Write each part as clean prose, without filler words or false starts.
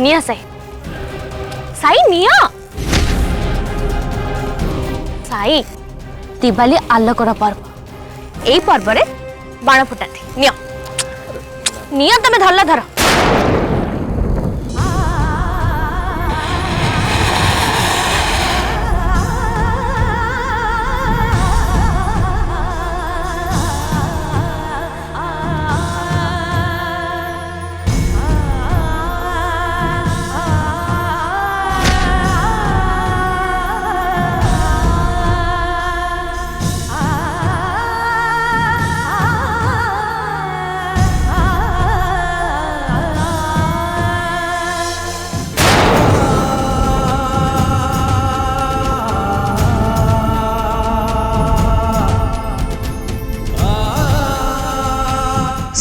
निया साई साई निया साई दिवाली आलोकर पर्व एई पर्व रे बाण फुटाती निया निया तमे धरला धर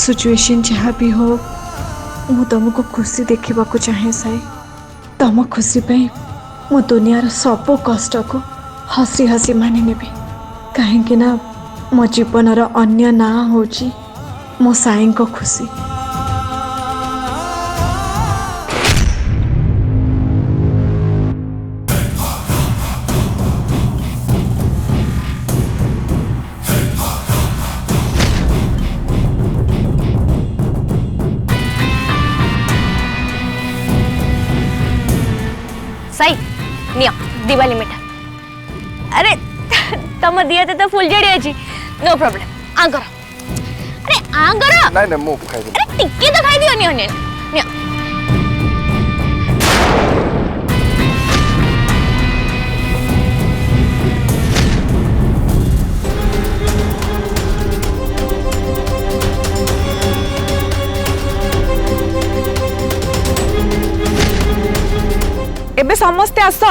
सिचुएशन जहाँ भी हो मु तुमको खुशी देखा चाहे साई तुम खुशी पे मु दुनियार सब कष्ट को हसी हसी मानि नेबी कहीं ना मो जीवनर अन्य ना हो मो साई को खुशी। साई निया दिवाली मिठा अरे तम दिया तो फुलझड़ी अच्छी नो प्रॉब्लम आंगर अरे आंगर नहीं नहीं मु खाई दे अरे टिक्की तो खाई दियो निया निया एबे समस्ते आस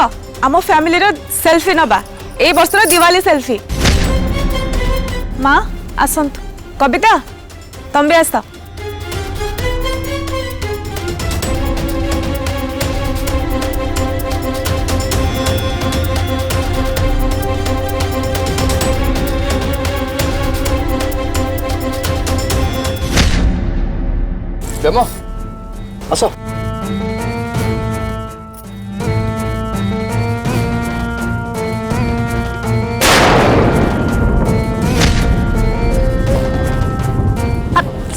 आम फैमिली रो सेल्फी नबा ए वर्षर दिवाली सेल्फी माँ आसंत कविता तुम भी आस बेमो आसो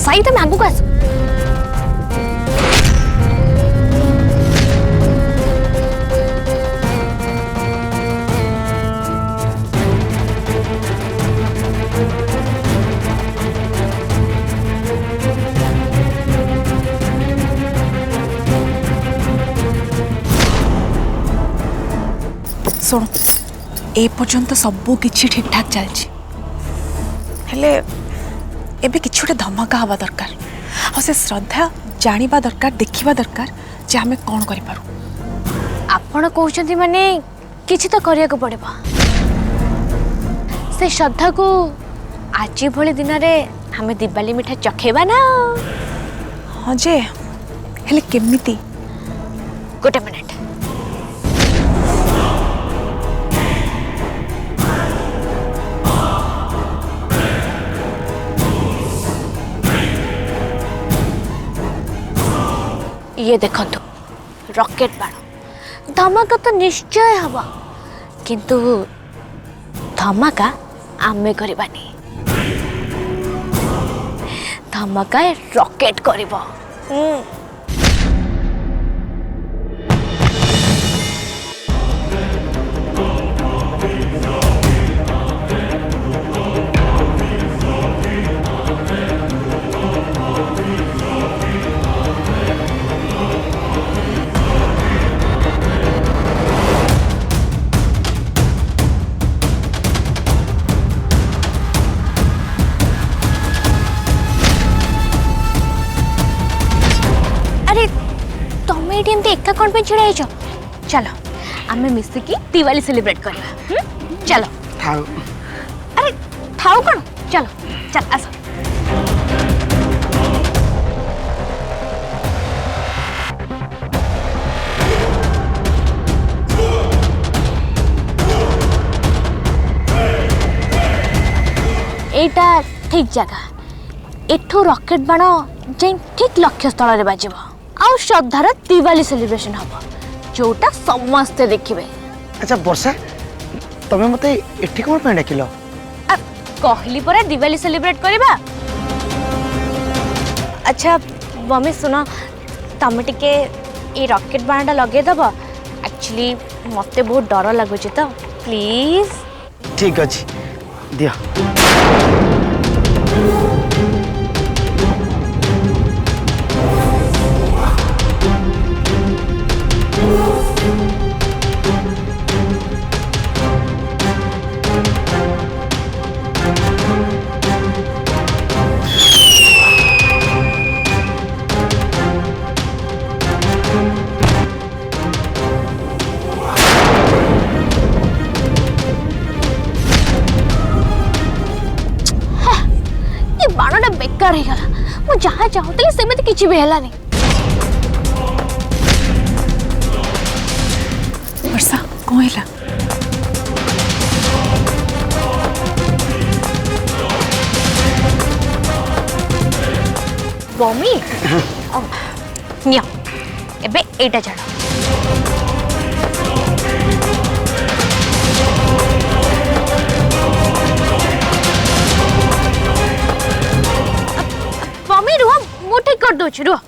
साई तुम आगू को आस सुन ए पर्यंत सबू किछि ठीक ठाक चलछि हेले एबे किछि गोटे धमाका हवा दरकार और से श्रद्धा जानिबा दरकार देखिबा दरकार जे हमें कौन करि पारू। आपण कहउछंती माने किछि तो करिया को पड़ेबा से श्रद्धा को आज भली दिन रे हमें दिवाली मिठा चखेबा ना। हाँ जे हेले केमिति गोटे मिनिट ये देखंतु रॉकेट बाण धमाका तो निश्चय हवा किंतु धमाका आमे करबानी धमाका रॉकेट करिबो। एका कौन पे छिड़ा छ चलो आमे मिसिकी दिवाली सेलिब्रेट करबा चलो थाउ अरे थाउ कौन चलो चल आस एटा ठीक जगह एठो रॉकेट बाण जे ठीक लक्ष्य स्थल रे बाजिबो आउ श्रद्धार दिवाली सेलिब्रेशन हम जोटा समस्ते देखिए। अच्छा वर्षा तमें मते एठी कोन पे डाकिलो? कहली परा दिवाली सेलिब्रेट करबा। अच्छा मम्मी सुनो तमे टिके ये रॉकेट बाणटा लगे दब। एक्चुअली मते बहुत डर लगुच तो प्लीज। ठीक अछि दिया। बाणटा बेकार गला मु जहाँ चाहूली सेमती किसी भी है। वर्षा कौन है? मम्मी नियो एबे एटा छाड़। मम्मी रुह मु ठीक कर दूची रुह।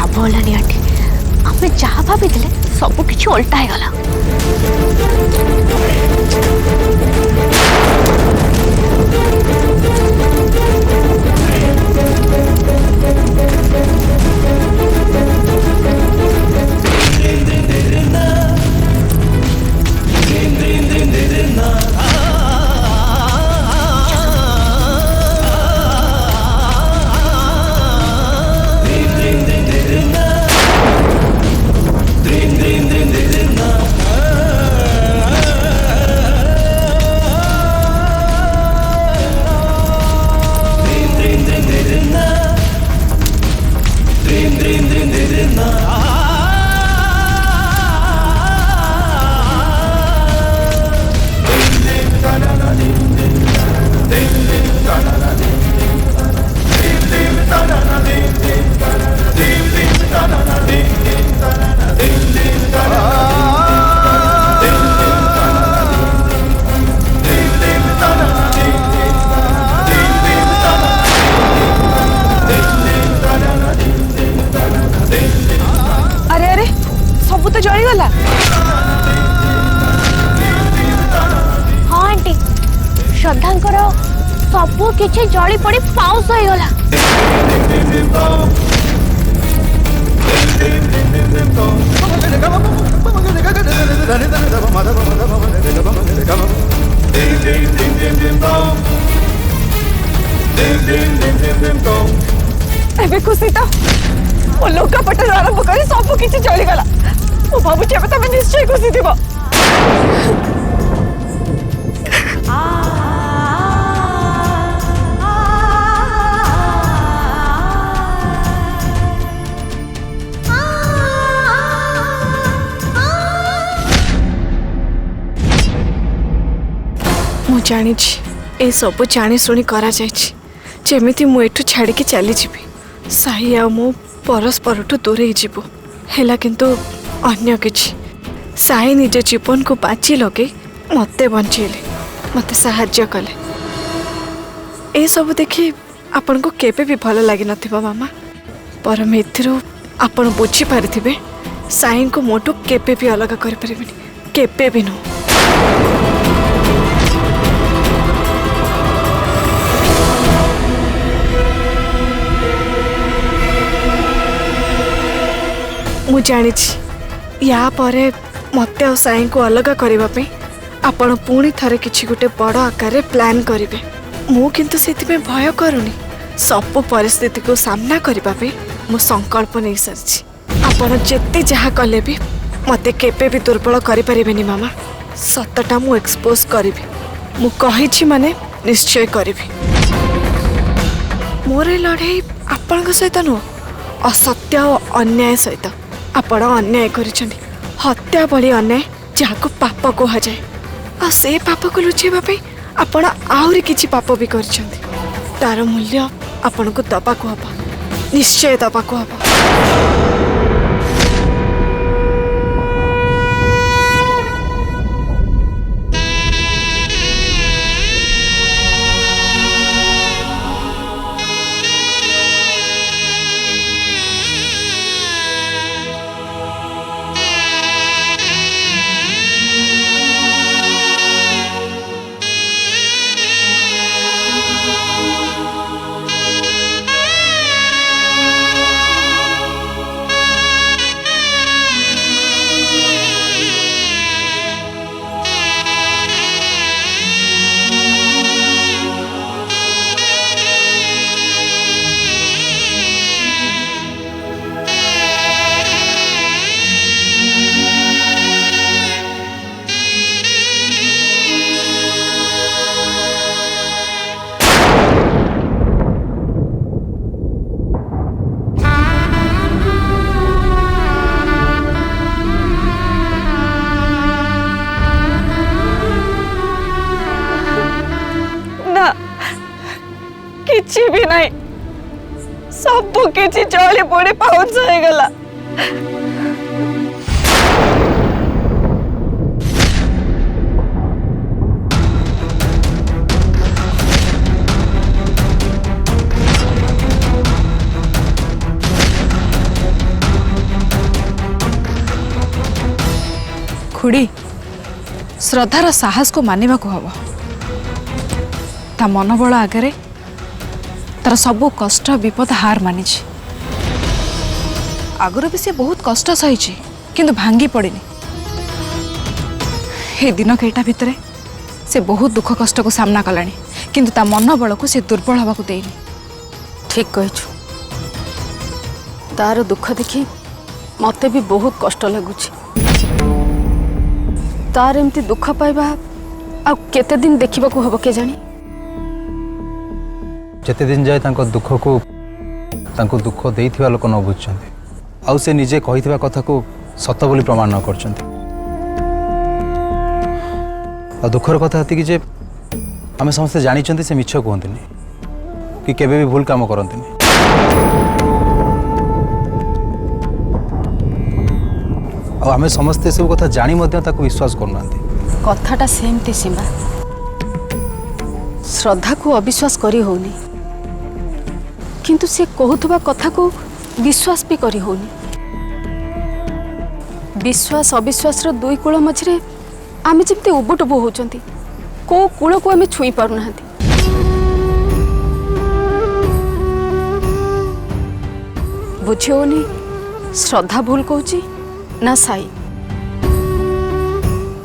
भलानी आंटी आम जहाँ भाभी सब किसी उल्टा गला। सब किछि जली पड़ी पाउस हो गला। एबे खुशी तो वो लोका पटे आरंभ करी सब किछि जली गला। ओ भाबुची एबे तमे निश्चय खुशी दिबो। मु जानी ए सब जानी शुणी करा जेमिति मु एठू छाड़ी के चली जीवी साही आ मु परस्पर दूरे जीवु हेला किंतु अन्य किछि साही निज जीवन को बाची लगे मते बंचेले मते साहाय्य कले ए सब देखि आपन को केबे भी भल लागी नथिबा मामा पर मेथिरो आपन बुझी पारिथिबे साही को मोटो केबे भी अलग कर परिबिनी केबे भी नो। मु जानी या परे मते और साई को अलग करने आपण पुणी थरे किछि गोटे बड़ आकार प्लान करेंगे मु किंतु से भय करूनी सब परिस्थिति को सामना करने मु संकल्प नहीं सारी आपण जेते जहाँ कले भी मते केबे भी दुर्बल करें मामा सतटा मु एक्सपोज करी मु कही माने निश्चय करी मोर लड़ाई आपण सहित नुह असत्य और अन्याय सहित आपण अन्याय करिसेंती हत्या भली अन्याय जहाँ पाप कह जाए आ से पाप को लुचेबा पे आपण आहुरी किछि पाप भी करिसेंती तार मूल्य आपण को दबा को हबा निश्चय दबा को हबा। किछि भी नहीं सब किछि जली पड़ी पाउच हो गला। खुड़ी श्रद्धार साहस को मानिबा को हबो ता मनोबल आगे तार सबू कष्ट विपद हार मानी आगुरी भी सी बहुत कष्ट सही किंतु भांगी पड़नी हे दिन केटा भितर से बहुत दुख कष्ट को सामना कलानी किंतु ता मनोबल को से दुर्बल हवा को देनी। ठीक कहिछु तार दुख देखी मते भी बहुत कष्ट लगुच तार एमती दुख पाइबा आ केते दिन देखिबा को हबो के जानी जेते दिन जाए तांको दुख को तांको दुख देइथिबा लोक न बुझछन्ते आउ से निजे कहिथिबा कथा को सत बोली प्रमाण न करछन्ते आ दुखर कथा हती कि जे आमे समस्त जानि छन्ते से मिछ कहंतनी कि केबे भी भूल काम करंतनी आ आमे समस्त सब कथा जानि मध्य ताको विश्वास करनांती कथाटा सेमती सीमा श्रद्धा को अविश्वास करी होनी किंतु से कहूथबा कथा को विश्वास भी करी होनी विश्वास अविश्वास रो दुई कूल मझे आमे जेमती उबुटुबु होचंती को कूल को आमे छुई पारु नाहंती बुझी होनी श्रद्धा भूल कहूची ना साई।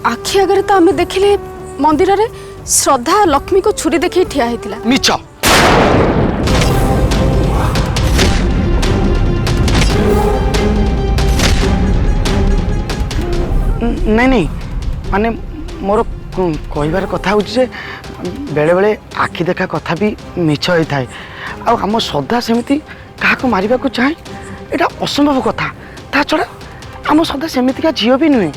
आखि आगे तो आम देखिले मंदिर रे श्रद्धा लक्ष्मी को छुरी देखी ठिया होता। मिछ नहीं नहीं माने मोर कहबार कथा हूँ जे बेले बेले आखि देखा कथा भी मिछ होता है। आम श्रद्धा सेमती क्या मारिबा को चाहे यहाँ असंभव कथा। ता छड़ा आम श्रद्धा सेमती का झील भी नुहे।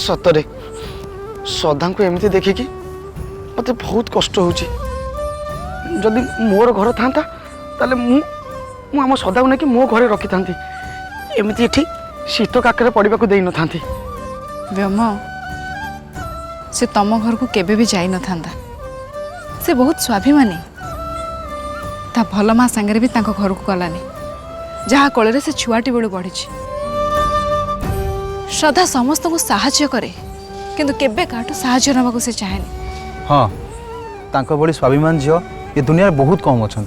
सतरे श्रद्धा को एमती देखिकी मत बहुत कष्ट होची। जदि मोर घर था ताले मु आम श्रद्धा को लेकिन मो घरे रखी था एमती एठी शीत काकर पड़ा को दे न था। व्योम से तम घर को केबे भी जाई न थांदा। से बहुत स्वाभिमानी ता भल माँ सांगे भी तांको घर को गलानी जहा कोले से छुआटी बेलू बढ़ी। श्रद्धा समस्त को साहाय्य करे किंतु केबे काटू साहाय्य नवा को से चाहेनी। हाँ तांको बड़ी स्वाभिमान झील ये दुनिया में बहुत कम अच्छा।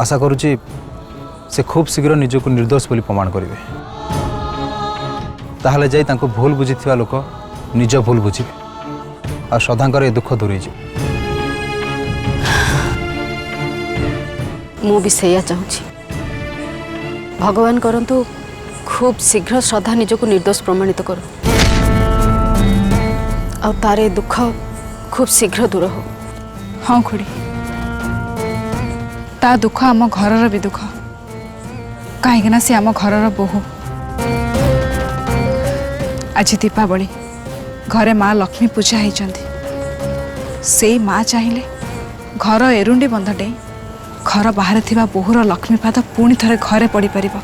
आशा करुच्ची से खूब शीघ्र निजक निर्दोष बोली प्रमाण करेंगे। ताहले जाई तांको भूल बुझी लोक निज भूल बुझे आ श्रद्धांकर ए दुख दूर मु भी सैया चाहूँगी भगवान करंतु खूब शीघ्र श्रद्धा निजको निर्दोष प्रमाणित करो आ तारे दुख खूब शीघ्र दूर हो। हाँ खुड़ी ता दुख आम घर भी दुख कहीं से आम घर बोहू। आज दीपावली घरे माँ लक्ष्मी पूजा होती से माँ चाहिए घर एरुंडी बंध डे घर बाहर थिबा बोहूर लक्ष्मी पाद पुणी थरे घरे पड़ पार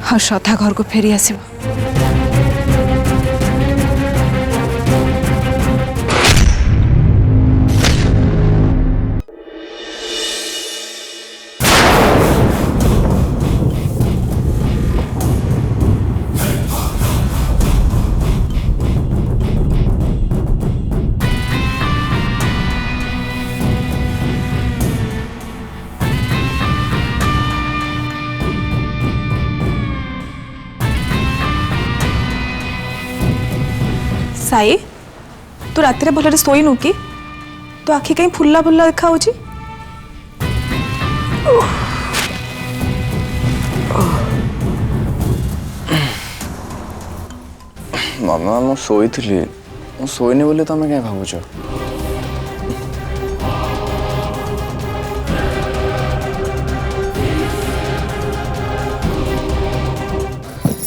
हाँ श्रद्धा घर को फेरी आसब। साई तू रात भल शोनु कि तो आखि कहीं फुल्ला फुल्ला देखा मामा मु शोई शोनी बोली तुम क्या भावुच।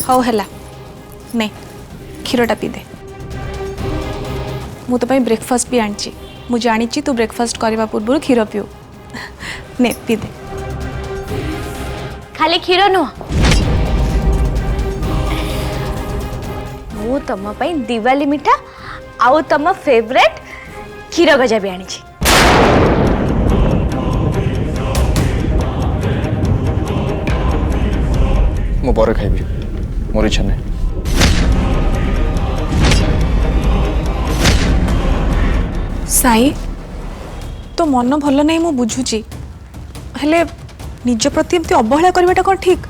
हौ है नहीं क्षीरटा पी दे। मु तो ब्रेकफास्ट भी आनी मु जानी तू ब्रेकफास्ट करने पूर्व क्षीर पीऊ ने पी दे। खाली क्षीर नुह मु तुम दिवाली मिठा आउ तुम फेवरेट क्षीर गजा भी आनी। मु पर खाइबी मोर इच्छा नहीं। साई तो मन भल नहीं मु बुझुची हेले निज प्रति एमती अवहेला करवाटा कौन ठीक।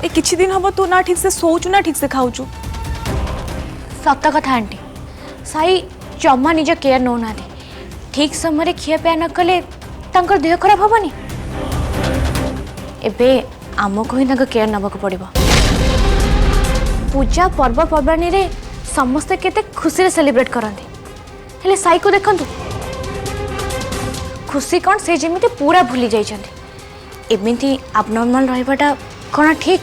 ए किछि दिन हम तू ना ठीक से सोचु ना ठीक से खाऊचु। सत कथा आंटी साई जमा निज केयर नौ ना ठीक समय खिया पिया न कले तांकर देह खराब हेनी। एबे आमको ही केयर नवा को पड़िबो। पूजा पर्वपर्वाणी रे समस्ते केते खुशी रे सेलिब्रेट करंती हेले साई को देखंतु खुशी कौन से जेमिति पूरा भूली जाइछन्ती। एमिति अबनॉर्मल रहबाटा कोना ठीक।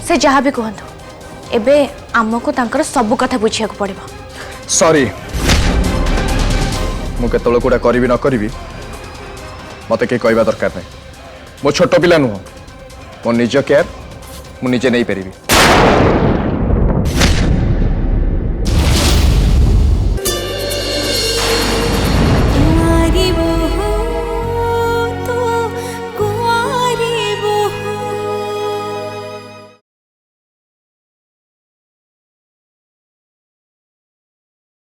से जहाँ भी कहतु एबे आमको तांकर सब कथा बुझिया को पड़िबो। सॉरी मु केतलो कोडा करिवि न करिवि मते के कहबा दरकार नहीं। मो छोट पिला नुह मो निज केयर मु निजे नहीं पारिबी